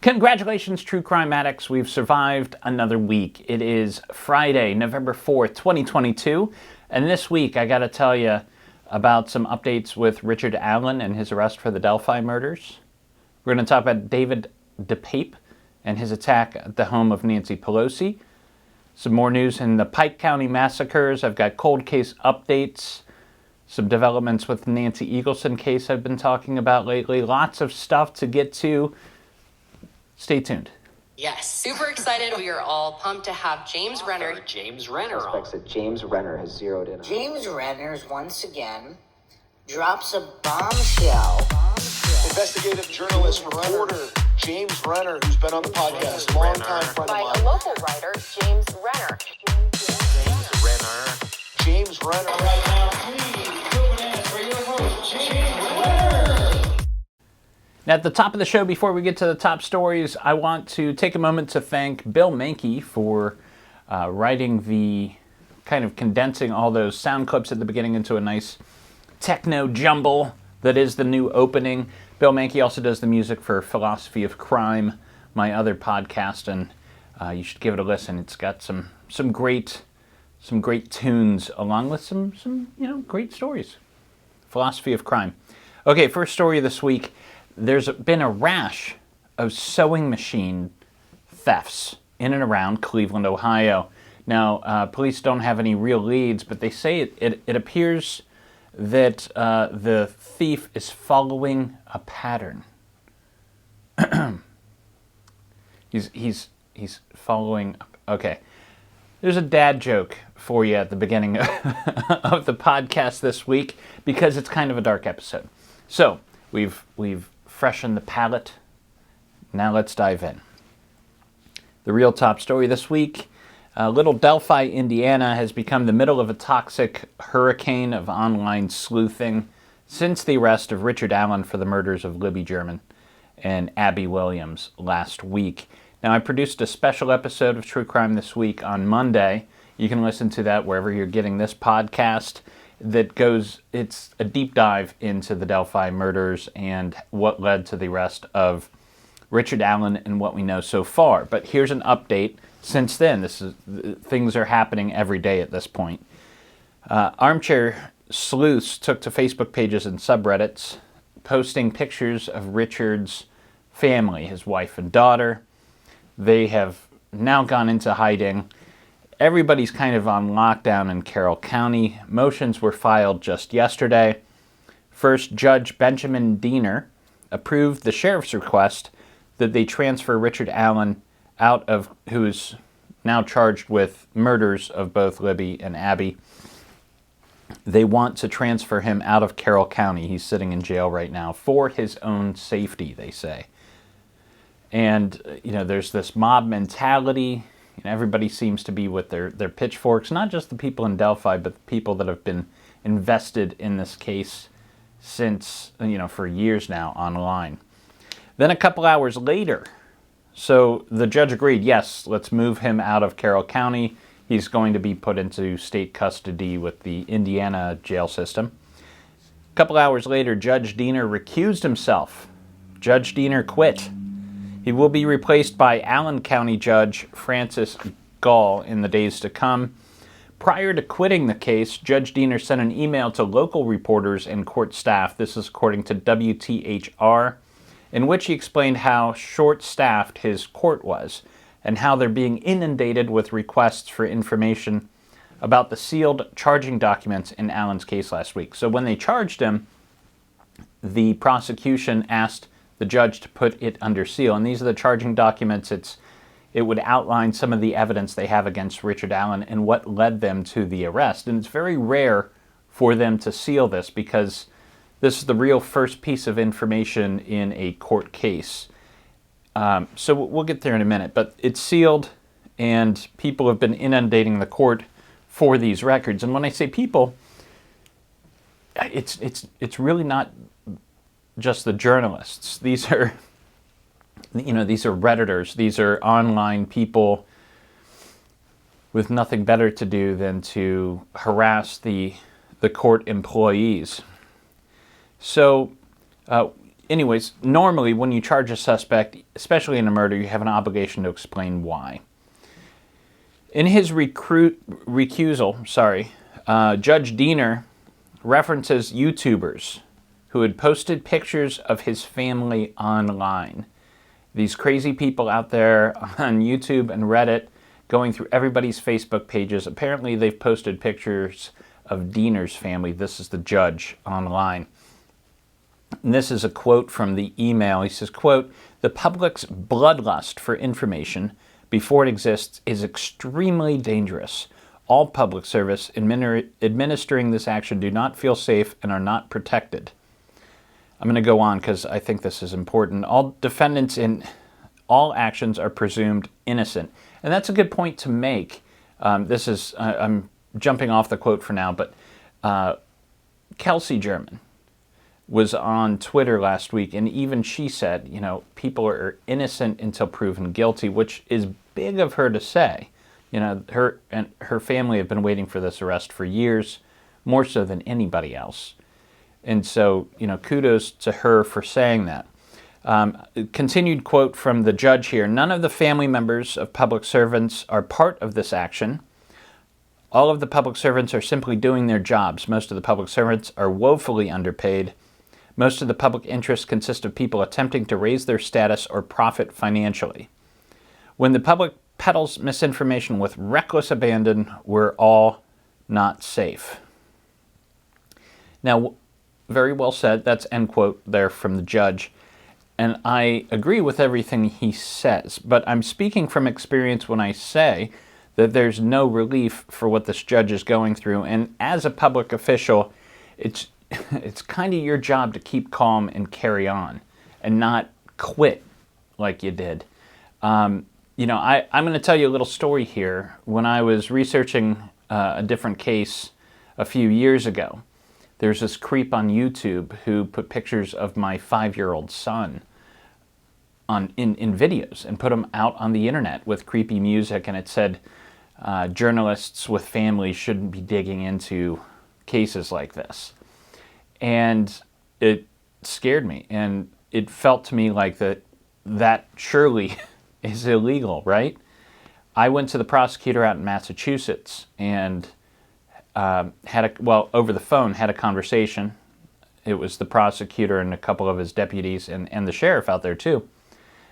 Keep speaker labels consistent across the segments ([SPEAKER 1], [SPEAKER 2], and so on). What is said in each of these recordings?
[SPEAKER 1] Congratulations, true crime addicts. We've survived another week. It is Friday, November 4th, 2022. And this week, I got to tell you about some updates with Richard Allen and his arrest for the Delphi murders. We're going to talk about David DePape and his attack at the home of Nancy Pelosi. Some more news in the Pike County massacres. I've got cold case updates. Some developments with Nancy Eagleson case I've been talking about lately. Lots of stuff to get to. Stay tuned.
[SPEAKER 2] Yes, super excited. We are all pumped to have James Renner.
[SPEAKER 3] James Renner on.
[SPEAKER 4] Suspects that James Renner has zeroed in on.
[SPEAKER 5] James Renner once again drops a bombshell.
[SPEAKER 6] Investigative journalist, reporter James Renner, who's been on the podcast, longtime friend of
[SPEAKER 2] By
[SPEAKER 6] mine.
[SPEAKER 2] a local writer, James Renner.
[SPEAKER 6] James Renner.
[SPEAKER 7] Right now, please put your hands for your host, James Renner.
[SPEAKER 1] Now, at the top of the show, before we get to the top stories, I want to take a moment to thank Bill Mankey for writing the kind of condensing all those sound clips at the beginning into a nice techno jumble that is the new opening. Bill Mankey also does the music for Philosophy of Crime, my other podcast, and you should give it a listen. It's got some great tunes along with some great stories. Philosophy of Crime. Okay, first story of this week. There's been a rash of sewing machine thefts in and around Cleveland, Ohio. Now, police don't have any real leads, but they say it appears that the thief is following a pattern. he's following. Okay, there's a dad joke for you at the beginning of the podcast this week because it's kind of a dark episode. So we've freshened the palate. Now let's dive in. The real top story this week. Little Delphi, Indiana has become the middle of a toxic hurricane of online sleuthing since the arrest of Richard Allen for the murders of Libby German and Abby Williams last week. Now, I produced a special episode of True Crime this week on Monday. You can listen to that wherever you're getting this podcast. It's a deep dive into the Delphi murders and what led to the arrest of Richard Allen and what we know so far. But here's an update since then. Things are happening every day at this point. Armchair sleuths took to Facebook pages and subreddits, posting pictures of Richard's family, his wife and daughter. They have now gone into hiding. Everybody's kind of on lockdown in Carroll County. Motions were filed just yesterday. First, Judge Benjamin Diener approved the sheriff's request that they transfer Richard Allen who is now charged with murders of both Libby and Abby. They want to transfer him out of Carroll County. He's sitting in jail right now for his own safety, they say. And, there's this mob mentality. Everybody seems to be with their pitchforks, not just the people in Delphi, but the people that have been invested in this case since, for years now online. Then a couple hours later, so the judge agreed, yes, let's move him out of Carroll County. He's going to be put into state custody with the Indiana jail system. A couple hours later, Judge Diener recused himself. Judge Diener quit. He will be replaced by Allen County Judge Francis Gall in the days to come. Prior to quitting the case, Judge Diener sent an email to local reporters and court staff, this is according to WTHR, in which he explained how short-staffed his court was and how they're being inundated with requests for information about the sealed charging documents in Allen's case last week. So when they charged him, the prosecution asked the judge to put it under seal. And these are the charging documents. It would outline some of the evidence they have against Richard Allen and what led them to the arrest. And it's very rare for them to seal this because this is the real first piece of information in a court case. So we'll get there in a minute. But it's sealed, and people have been inundating the court for these records. And when I say people, it's really not just the journalists. These are Redditors. These are online people with nothing better to do than to harass the court employees. So anyways, normally when you charge a suspect, especially in a murder, you have an obligation to explain why. In his recusal, Judge Diener references YouTubers who had posted pictures of his family online. These crazy people out there on YouTube and Reddit going through everybody's Facebook pages. Apparently they've posted pictures of Diener's family. This is the judge online. And this is a quote from the email. He says, quote, "The public's bloodlust for information before it exists is extremely dangerous. All public service administering this action do not feel safe and are not protected." I'm going to go on because I think this is important. All defendants in all actions are presumed innocent. And that's a good point to make. I'm jumping off the quote for now, but Kelsey German was on Twitter last week, and even she said, people are innocent until proven guilty, which is big of her to say. Her and her family have been waiting for this arrest for years, more so than anybody else. And so, kudos to her for saying that. Continued quote from the judge here: "None of the family members of public servants are part of this action. All of the public servants are simply doing their jobs. Most of the public servants are woefully underpaid. Most of the public interests consist of people attempting to raise their status or profit financially. When the public peddles misinformation with reckless abandon, we're all not safe." Now, very well said. That's end quote there from the judge. And I agree with everything he says, but I'm speaking from experience when I say that there's no relief for what this judge is going through. And as a public official, it's kind of your job to keep calm and carry on and not quit like you did. I'm going to tell you a little story here. When I was researching a different case a few years ago, there's this creep on YouTube who put pictures of my 5-year-old son in videos and put them out on the internet with creepy music, and it said journalists with families shouldn't be digging into cases like this. And it scared me, and it felt to me like that surely is illegal, right? I went to the prosecutor out in Massachusetts and over the phone, had a conversation. It was the prosecutor and a couple of his deputies and the sheriff out there too.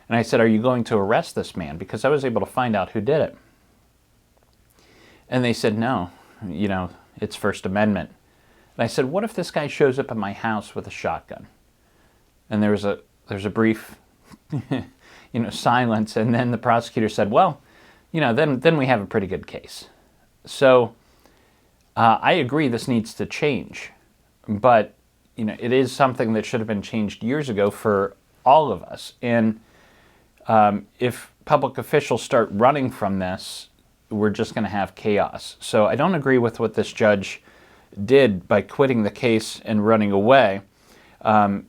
[SPEAKER 1] And I said, "Are you going to arrest this man?" Because I was able to find out who did it. And they said, "No, it's First Amendment." And I said, "What if this guy shows up at my house with a shotgun?" And there's a brief, silence. And then the prosecutor said, "Well, then we have a pretty good case." So I agree this needs to change, but it is something that should have been changed years ago for all of us. And if public officials start running from this, we're just going to have chaos. So I don't agree with what this judge did by quitting the case and running away.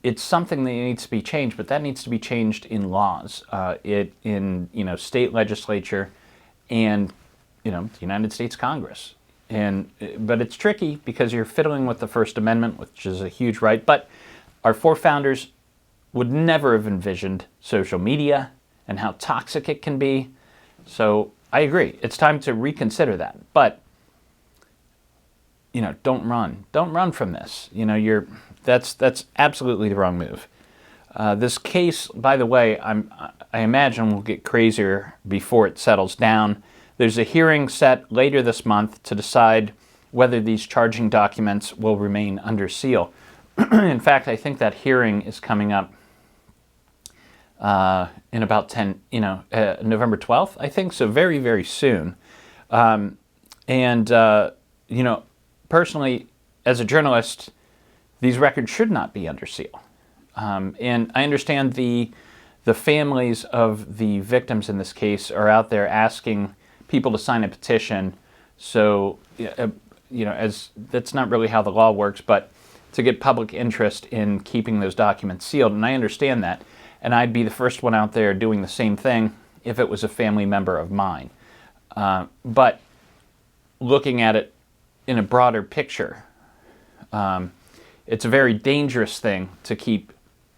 [SPEAKER 1] It's something that needs to be changed, but that needs to be changed in laws, in state legislature and the United States Congress. But it's tricky because you're fiddling with the First Amendment, which is a huge right. But our forefounders would never have envisioned social media and how toxic it can be. So I agree. It's time to reconsider that. But don't run. Don't run from this. That's absolutely the wrong move. This case, by the way, I imagine will get crazier before it settles down. There's a hearing set later this month to decide whether these charging documents will remain under seal. In fact, I think that hearing is coming up in about November 12th, I think, so very, very soon. Personally, as a journalist, these records should not be under seal. And I understand the families of the victims in this case are out there asking people to sign a petition. So, as that's not really how the law works, but to get public interest in keeping those documents sealed. And I understand that. And I'd be the first one out there doing the same thing if it was a family member of mine. But looking at it in a broader picture, it's a very dangerous thing to keep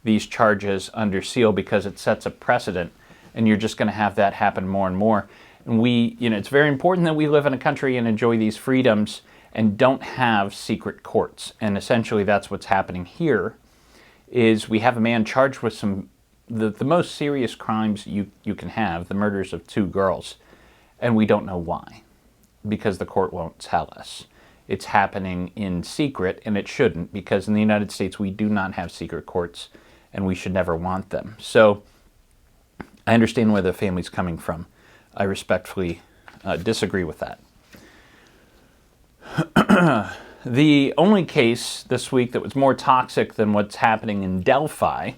[SPEAKER 1] these charges under seal because it sets a precedent, and you're just going to have that happen more and more. And it's very important that we live in a country and enjoy these freedoms and don't have secret courts. And essentially that's what's happening here, is we have a man charged with the most serious crimes you can have, the murders of 2 girls, and we don't know why, because the court won't tell us. It's happening in secret, and it shouldn't, because in the United States we do not have secret courts, and we should never want them. So I understand where the family's coming from. I respectfully disagree with that. The only case this week that was more toxic than what's happening in Delphi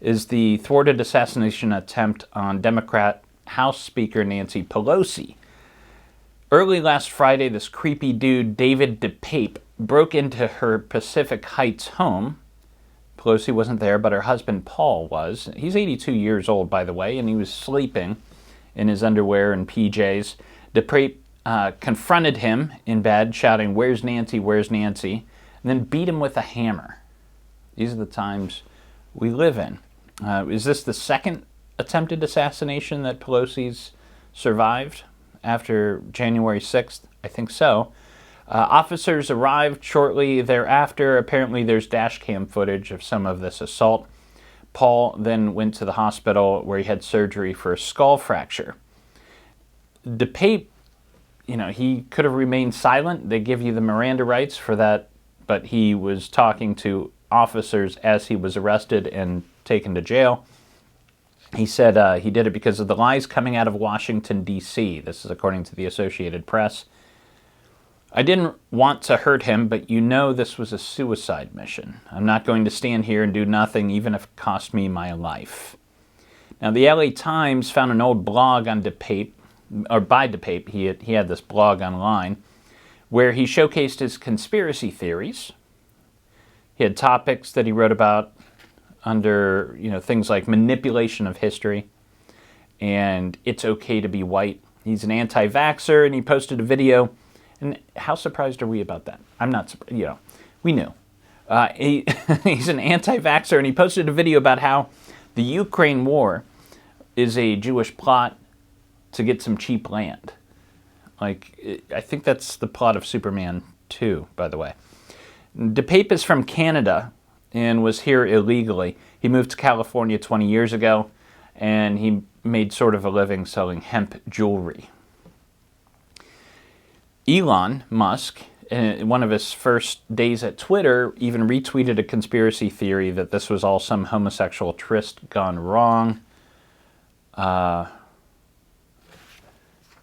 [SPEAKER 1] is the thwarted assassination attempt on Democrat House Speaker Nancy Pelosi. Early last Friday, this creepy dude, David DePape, broke into her Pacific Heights home. Pelosi wasn't there, but her husband Paul was. He's 82 years old, by the way, and he was sleeping in his underwear and PJs. DePape confronted him in bed, shouting, "Where's Nancy? Where's Nancy?" and then beat him with a hammer. These are the times we live in. Is this the second attempted assassination that Pelosi's survived after January 6th? I think so. Officers arrived shortly thereafter. Apparently there's dash cam footage of some of this assault. Paul then went to the hospital where he had surgery for a skull fracture. DePape, he could have remained silent. They give you the Miranda rights for that, but he was talking to officers as he was arrested and taken to jail. He said he did it because of the lies coming out of Washington, D.C. This is according to the Associated Press. "I didn't want to hurt him, but this was a suicide mission. I'm not going to stand here and do nothing, even if it cost me my life." Now, the LA Times found an old blog on DePape, or by DePape. He had this blog online where he showcased his conspiracy theories. He had topics that he wrote about under, things like manipulation of history and it's okay to be white. He's an anti-vaxxer, and he posted a video. And how surprised are we about that? I'm not surprised. We knew. He's an anti-vaxxer, and he posted a video about how the Ukraine war is a Jewish plot to get some cheap land. I think that's the plot of Superman 2, by the way. DePape is from Canada and was here illegally. He moved to California 20 years ago, and he made sort of a living selling hemp jewelry. Elon Musk, in one of his first days at Twitter, even retweeted a conspiracy theory that this was all some homosexual tryst gone wrong.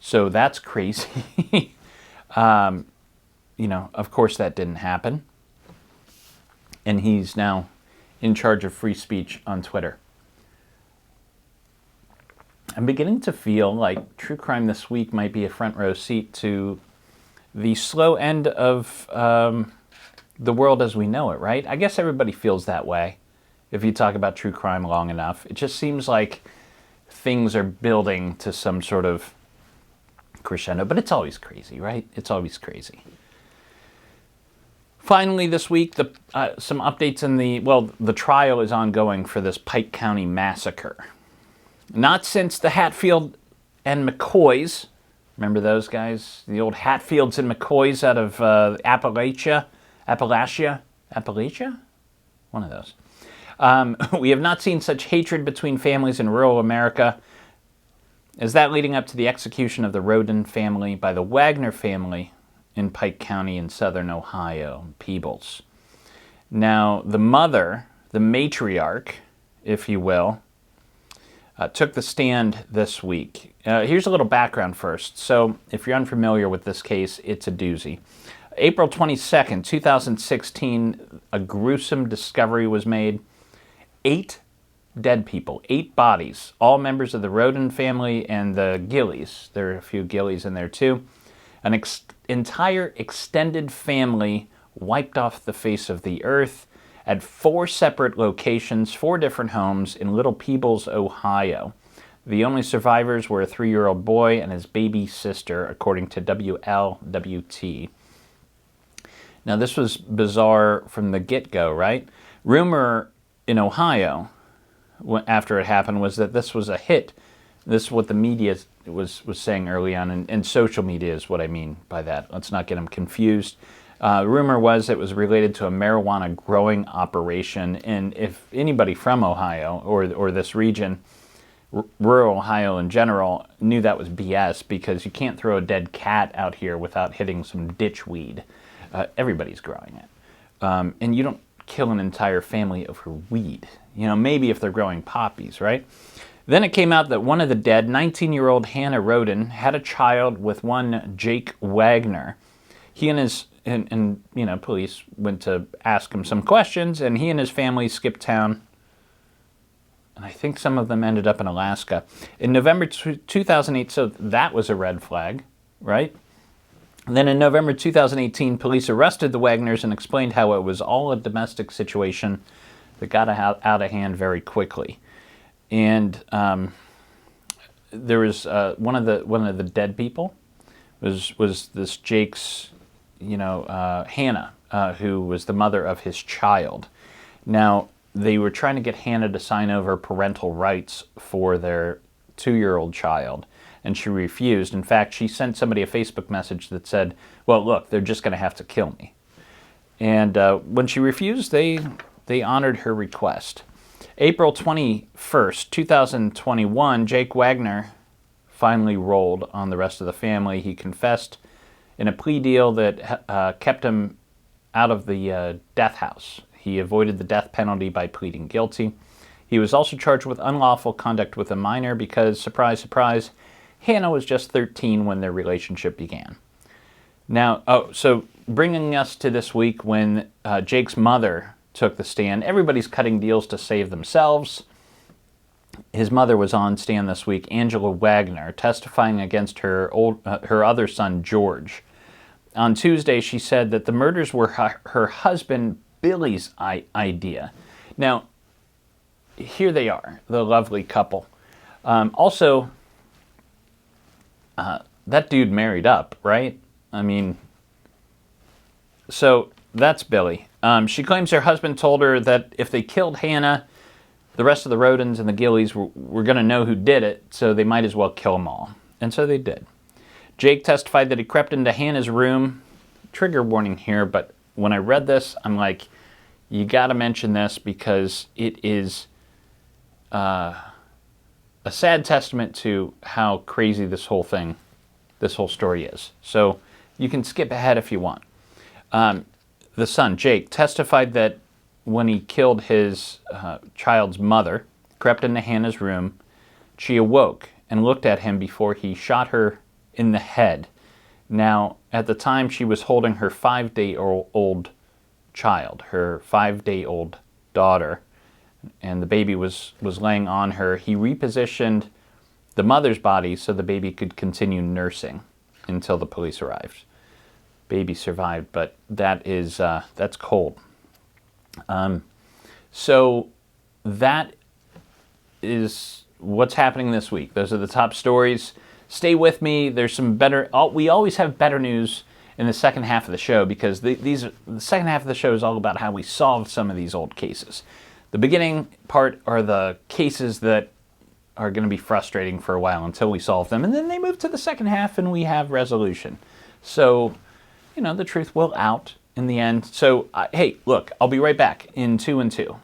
[SPEAKER 1] So that's crazy. Of course that didn't happen. And he's now in charge of free speech on Twitter. I'm beginning to feel like true crime this week might be a front row seat to the slow end of the world as we know it, right? I guess everybody feels that way if you talk about true crime long enough. It just seems like things are building to some sort of crescendo, but it's always crazy, right? It's always crazy. Finally, this week, some updates in the trial is ongoing for this Pike County massacre. Not since the Hatfield and McCoys, remember those guys? The old Hatfields and McCoys out of Appalachia? One of those. We have not seen such hatred between families in rural America as that leading up to the execution of the Roden family by the Wagner family in Pike County in southern Ohio, Peebles. Now, the mother, the matriarch, if you will, took the stand this week. Here's a little background first. So, if you're unfamiliar with this case, it's a doozy. April 22nd, 2016, a gruesome discovery was made. 8 dead people, 8 bodies, all members of the Roden family and the Gillies. There are a few Gillies in there too. An entire extended family wiped off the face of the earth at 4 separate locations, 4 different homes in Little Peebles, Ohio. The only survivors were a 3-year-old boy and his baby sister, according to WLWT. Now, this was bizarre from the get-go, right? Rumor in Ohio, after it happened, was that this was a hit. This is what the media was saying early on, and social media is what I mean by that. Let's not get them confused. Rumor was it was related to a marijuana growing operation, and if anybody from Ohio or this region, rural Ohio in general, knew that was BS, because you can't throw a dead cat out here without hitting some ditch weed. Everybody's growing it. And you don't kill an entire family over weed. Maybe if they're growing poppies, right? Then it came out that one of the dead, 19-year-old Hannah Roden, had a child with one Jake Wagner. He and his police went to ask him some questions, and he and his family skipped town. And I think some of them ended up in Alaska. In November 2008, so that was a red flag, right? And then in November 2018, police arrested the Wagners and explained how it was all a domestic situation that got out of hand very quickly. And there was one of the dead people was this Jake's, Hannah, who was the mother of his child. Now, they were trying to get Hannah to sign over parental rights for their 2-year-old child, and she refused. In fact, she sent somebody a Facebook message that said, well, look, they're just going to have to kill me. And when she refused, they honored her request. April 21st, 2021, Jake Wagner finally rolled on the rest of the family. He confessed in a plea deal that kept him out of the death house. He avoided the death penalty by pleading guilty. He was also charged with unlawful conduct with a minor because, surprise, surprise, Hannah was just 13 when their relationship began. Now, so bringing us to this week when Jake's mother took the stand. Everybody's cutting deals to save themselves. His mother was on stand this week, Angela Wagner, testifying against her other son, George. On Tuesday, she said that the murders were her husband Billy's idea. Now, here they are, the lovely couple. Also, that dude married up, right? I mean, so that's Billy. She claims her husband told her that if they killed Hannah, the rest of the Rodens and the Gillies were going to know who did it, so they might as well kill them all. And so they did. Jake testified that he crept into Hannah's room. Trigger warning here, but when I read this, I'm like, you got to mention this because it is a sad testament to how crazy this whole story is. So you can skip ahead if you want. The son, Jake, testified that when he killed his child's mother, crept into Hannah's room, she awoke and looked at him before he shot her in the head. Now, at the time, she was holding her 5-day-old child, her 5-day-old daughter, and the baby was laying on her. He repositioned the mother's body so the baby could continue nursing until the police arrived. Baby survived, but that's cold. So that is what's happening this week. Those are the top stories. Stay with me. There's some better. We always have better news in the second half of the show because the second half of the show is all about how we solved some of these old cases. The beginning part are the cases that are going to be frustrating for a while until we solve them, and then they move to the second half and we have resolution. So, the truth will out in the end. So, hey, look, I'll be right back in 2 and 2.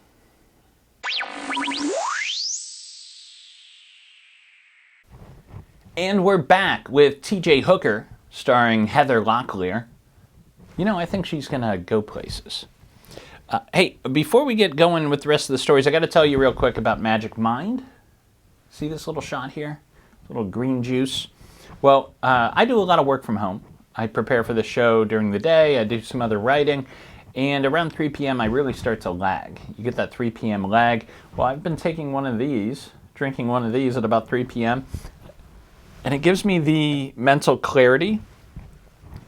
[SPEAKER 1] And we're back with T.J. Hooker, starring Heather Locklear. I think she's going to go places. Hey, before we get going with the rest of the stories, I got to tell you real quick about Magic Mind. See this little shot here? Little green juice. Well, I do a lot of work from home. I prepare for the show during the day. I do some other writing. And around 3 p.m., I really start to lag. You get that 3 p.m. lag. Well, I've been taking one of these, drinking one of these at about 3 p.m., and it gives me the mental clarity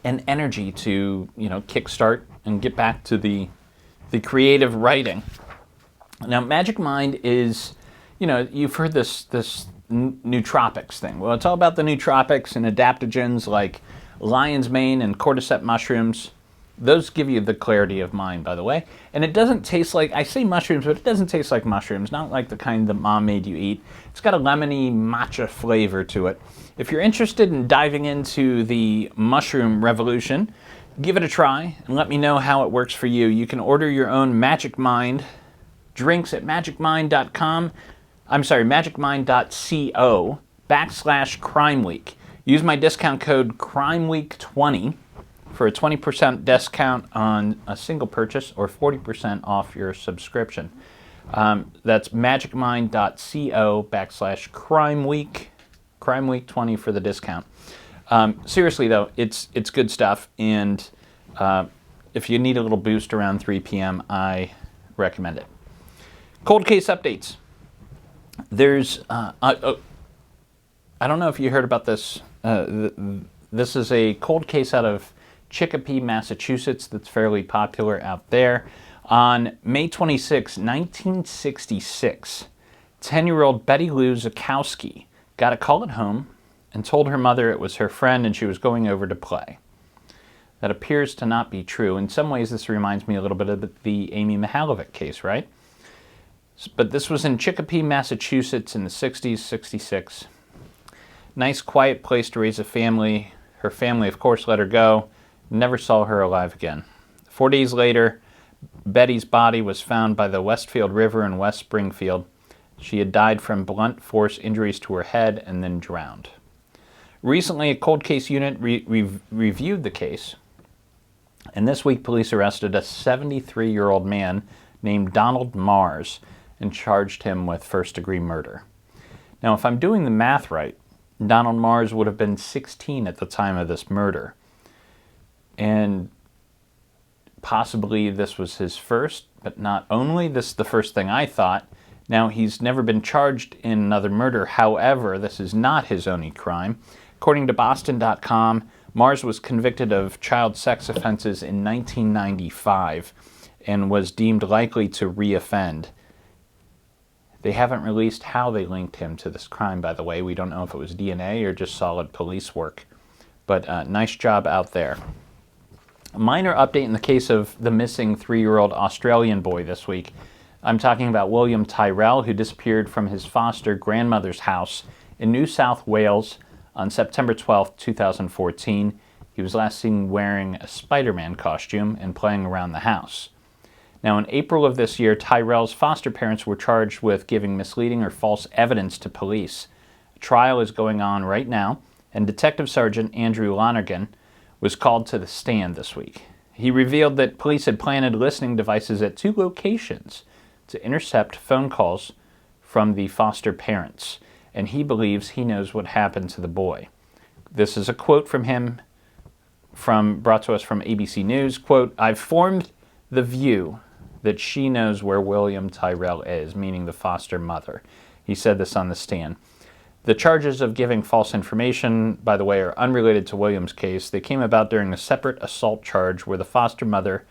[SPEAKER 1] and energy to, kickstart and get back to the creative writing. Now, Magic Mind is, you've heard this nootropics thing. Well, it's all about the nootropics and adaptogens like lion's mane and cordyceps mushrooms. Those give you the clarity of mind, by the way. And it doesn't taste like, I say mushrooms, but it doesn't taste like mushrooms, not like the kind that Mom made you eat. It's got a lemony matcha flavor to it. If you're interested in diving into the mushroom revolution, give it a try and let me know how it works for you. You can order your own Magic Mind drinks at magicmind.com. I'm sorry, magicmind.co/Crime Week. Use my discount code CrimeWeek20 for a 20% discount on a single purchase or 40% off your subscription. That's magicmind.co/Crime Week, CrimeWeek20 for the discount. Seriously though, it's good stuff, and if you need a little boost around 3 p.m., I recommend it. Cold case updates. There's, I don't know if you heard about this. This is a cold case out of Chicopee, Massachusetts that's fairly popular out there. On May 26, 1966, 10-year-old Betty Lou Zakowski got a call at home and told her mother it was her friend and she was going over to play. That appears to not be true. In some ways, this reminds me a little bit of the Amy Mihalovic case, right? But this was in Chicopee, Massachusetts in the 60s, 66. Nice, quiet place to raise a family. Her family, of course, let her go. Never saw her alive again. 4 days later, Betty's body was found by the Westfield River in West Springfield. She had died from blunt force injuries to her head and then drowned. Recently, a cold case unit reviewed the case, and this week police arrested a 73-year-old man named Donald Mars and charged him with first-degree murder. Now, if I'm doing the math right, Donald Mars would have been 16 at the time of this murder. And possibly this was his first, but not only. This is the first thing I thought. Now, he's never been charged in another murder. However, this is not his only crime. According to Boston.com, Mars was convicted of child sex offenses in 1995 and was deemed likely to reoffend. They haven't released how they linked him to this crime, by the way. We don't know if it was DNA or just solid police work. But nice job out there. A minor update in the case of the missing 3-year-old Australian boy this week. I'm talking about William Tyrrell, who disappeared from his foster grandmother's house in New South Wales on September 12, 2014. He was last seen wearing a Spider-Man costume and playing around the house. Now, in April of this year, Tyrrell's foster parents were charged with giving misleading or false evidence to police. A trial is going on right now, and Detective Sergeant Andrew Lonergan was called to the stand this week. He revealed that police had planted listening devices at 2 locations to intercept phone calls from the foster parents, and he believes he knows what happened to the boy. This is a quote from him, brought to us from ABC News. Quote, "I've formed the view that she knows where William Tyrrell is," meaning the foster mother. He said this on the stand. The charges of giving false information, by the way, are unrelated to William's case. They came about during a separate assault charge where the foster mother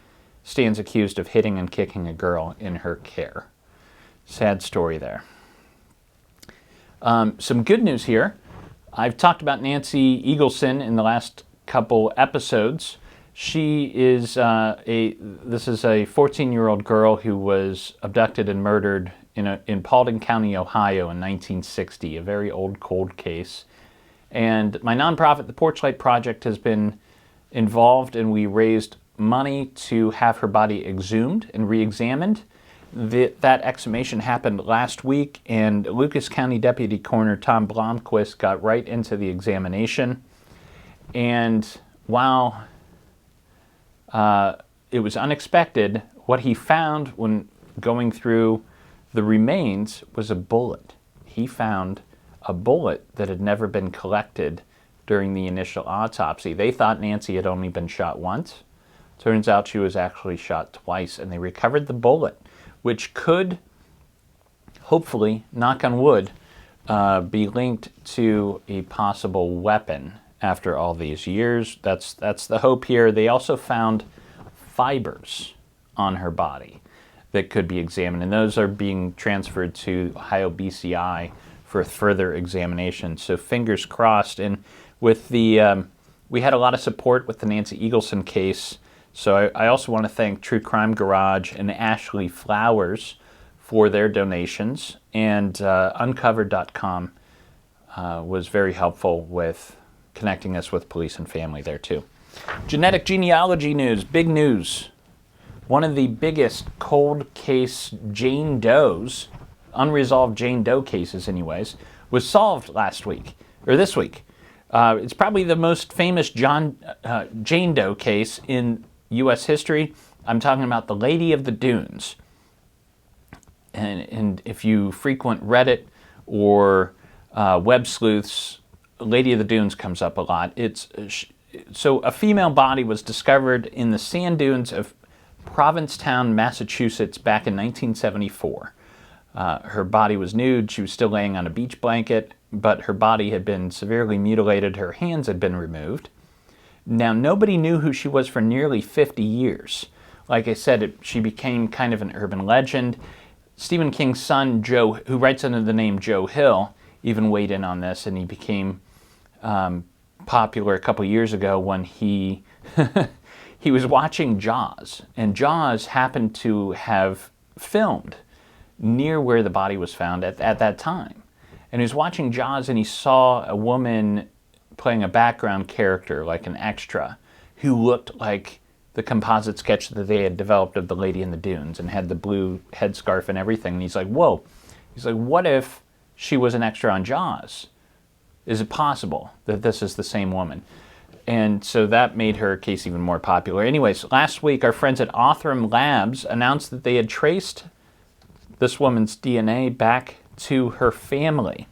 [SPEAKER 1] stands accused of hitting and kicking a girl in her care. Sad story there. Some good news here. I've talked about Nancy Eagleson in the last couple episodes. She is this is a 14-year-old girl who was abducted and murdered in Paulding County, Ohio in 1960, a very old cold case. And my nonprofit, the Porchlight Project, has been involved, and we raised money to have her body exhumed and re-examined. That exhumation happened last week, and Lucas County Deputy Coroner Tom Blomquist got right into the examination. And while it was unexpected, what he found when going through the remains was a bullet. He found a bullet that had never been collected during the initial autopsy. They thought Nancy had only been shot once. Turns out she was actually shot twice, and they recovered the bullet, which could, hopefully, knock on wood, be linked to a possible weapon after all these years. That's the hope here. They also found fibers on her body that could be examined, and those are being transferred to Ohio BCI for further examination. So fingers crossed. And with the we had a lot of support with the Nancy Eagleson case So I also want to thank True Crime Garage and Ashley Flowers for their donations, and Uncovered.com was very helpful with connecting us with police and family there too. Genetic genealogy news, big news. One of the biggest cold case Jane Does, unresolved Jane Doe cases anyways, was solved last week, or this week. It's probably the most famous Jane Doe case in U.S. history. I'm talking about the Lady of the Dunes. And if you frequent Reddit or web sleuths, Lady of the Dunes comes up a lot. So a female body was discovered in the sand dunes of Provincetown, Massachusetts back in 1974. Her body was nude. She was still laying on a beach blanket, but her body had been severely mutilated. Her hands had been removed. Now, nobody knew who she was for nearly 50 years. Like I said, she became kind of an urban legend. Stephen King's son, Joe, who writes under the name Joe Hill, even weighed in on this, and he became popular a couple years ago when he he was watching Jaws, and Jaws happened to have filmed near where the body was found at that time. And he was watching Jaws, and he saw a woman playing a background character, like an extra, who looked like the composite sketch that they had developed of the Lady in the Dunes and had the blue headscarf and everything. And he's like, whoa. He's like, what if she was an extra on Jaws? Is it possible that this is the same woman? And so that made her case even more popular. Anyways, last week, our friends at Othram Labs announced that they had traced this woman's DNA back to her family.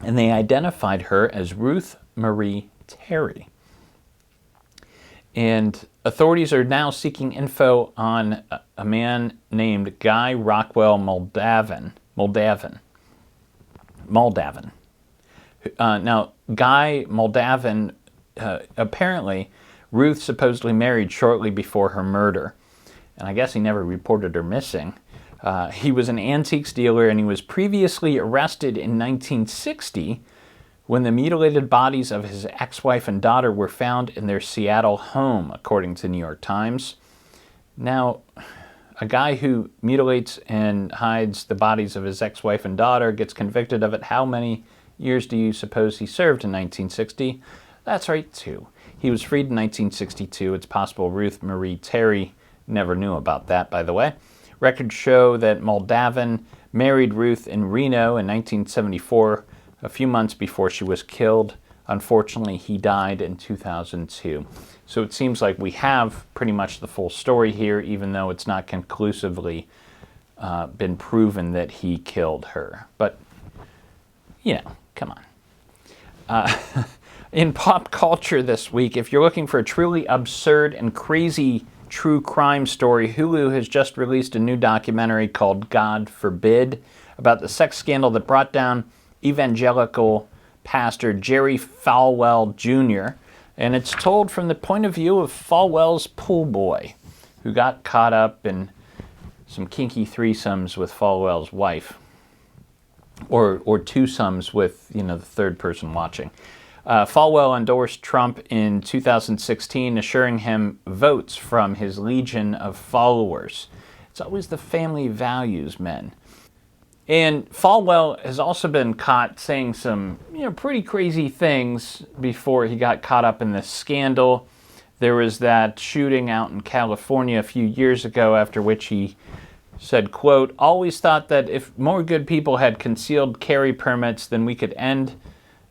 [SPEAKER 1] And they identified her as Ruth Marie Terry. And authorities are now seeking info on a man named Guy Rockwell Moldavin. Now, Guy Moldavin, apparently, Ruth supposedly married shortly before her murder. And I guess he never reported her missing. He was an antiques dealer, and he was previously arrested in 1960 when the mutilated bodies of his ex-wife and daughter were found in their Seattle home, according to the New York Times. Now, a guy who mutilates and hides the bodies of his ex-wife and daughter gets convicted of it. How many years do you suppose he served in 1960? That's right, 2. He was freed in 1962. It's possible Ruth Marie Terry never knew about that, by the way. Records show that Moldavin married Ruth in Reno in 1974, a few months before she was killed. Unfortunately, he died in 2002. So it seems like we have pretty much the full story here, even though it's not conclusively been proven that he killed her. But, come on. In pop culture this week, if you're looking for a truly absurd and crazy true crime story, Hulu has just released a new documentary called God Forbid about the sex scandal that brought down evangelical pastor Jerry Falwell Jr., and it's told from the point of view of Falwell's pool boy, who got caught up in some kinky threesomes with Falwell's wife, or twosomes with the third person watching. Falwell endorsed Trump in 2016, assuring him votes from his legion of followers. It's always the family values, men. And Falwell has also been caught saying some pretty crazy things before he got caught up in this scandal. There was that shooting out in California a few years ago, after which he said, quote, "Always thought that if more good people had concealed carry permits, then we could end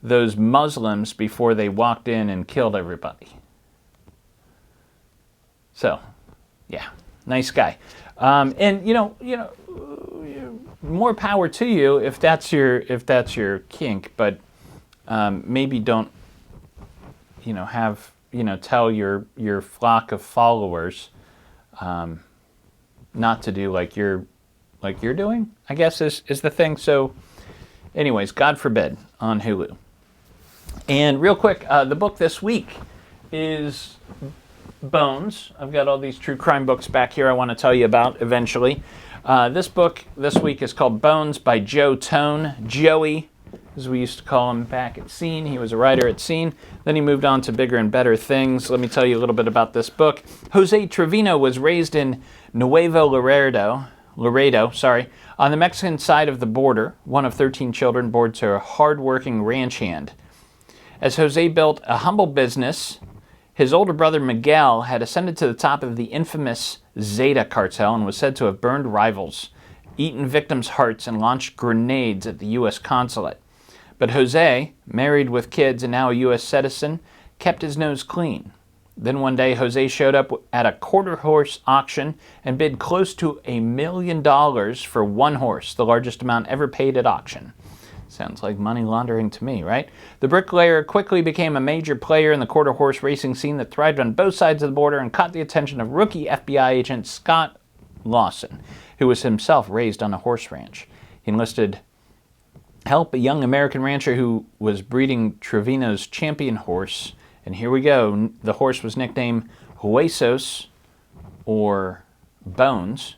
[SPEAKER 1] those Muslims before they walked in and killed everybody." So, yeah, nice guy. And more power to you if that's your kink, but maybe don't tell your flock of followers not to do like you're doing, I guess is the thing. So anyways, God Forbid on Hulu. And real quick, the book this week is Bones. I've got all these true crime books back here I want to tell you about eventually. This book this week is called Bones by Joe Tone. Joey, as we used to call him back at Scene. He was a writer at Scene. Then he moved on to bigger and better things. Let me tell you a little bit about this book. Jose Trevino was raised in Nuevo Laredo, on the Mexican side of the border, one of 13 children born to a hard-working ranch hand. As Jose built a humble business, his older brother Miguel had ascended to the top of the infamous Zeta cartel and was said to have burned rivals, eaten victims' hearts, and launched grenades at the U.S. consulate. But Jose, married with kids and now a U.S. citizen, kept his nose clean. Then one day, Jose showed up at a quarter-horse auction and bid close to $1 million for one horse, the largest amount ever paid at auction. Sounds like money laundering to me, right? The bricklayer quickly became a major player in the quarter-horse racing scene that thrived on both sides of the border and caught the attention of rookie FBI agent Scott Lawson, who was himself raised on a horse ranch. He enlisted help, a young American rancher who was breeding Trevino's champion horse. And here we go. The horse was nicknamed Huesos, or Bones,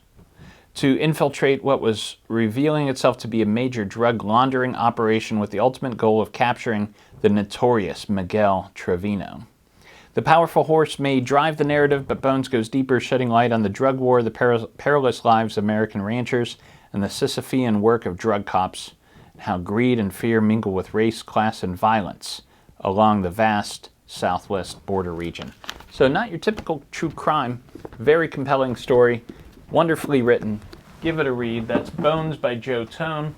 [SPEAKER 1] to infiltrate what was revealing itself to be a major drug laundering operation with the ultimate goal of capturing the notorious Miguel Trevino. The powerful horse may drive the narrative, but Bones goes deeper, shedding light on the drug war, the perilous lives of American ranchers, and the Sisyphean work of drug cops, and how greed and fear mingle with race, class, and violence along the vast southwest border region. So not your typical true crime, very compelling story, wonderfully written. Give it a read. That's Bones by Joe Tone.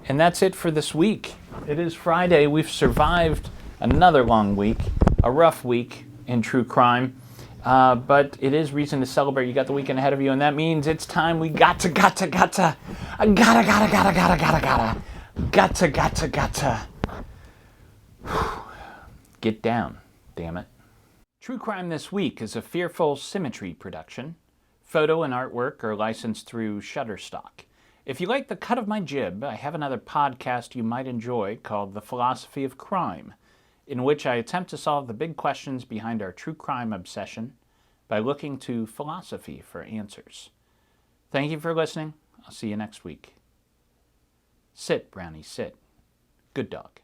[SPEAKER 1] And that's it for this week. It is Friday. We've survived another long week, a rough week in true crime. But it is reason to celebrate. You got the weekend ahead of you, and that means it's time we gotta get down, damn it. True Crime This Week is a Fearful Symmetry production. Photo and artwork are licensed through Shutterstock. If you like the cut of my jib, I have another podcast you might enjoy called The Philosophy of Crime, in which I attempt to solve the big questions behind our true crime obsession by looking to philosophy for answers. Thank you for listening. I'll see you next week. Sit, Brownie, sit. Good dog.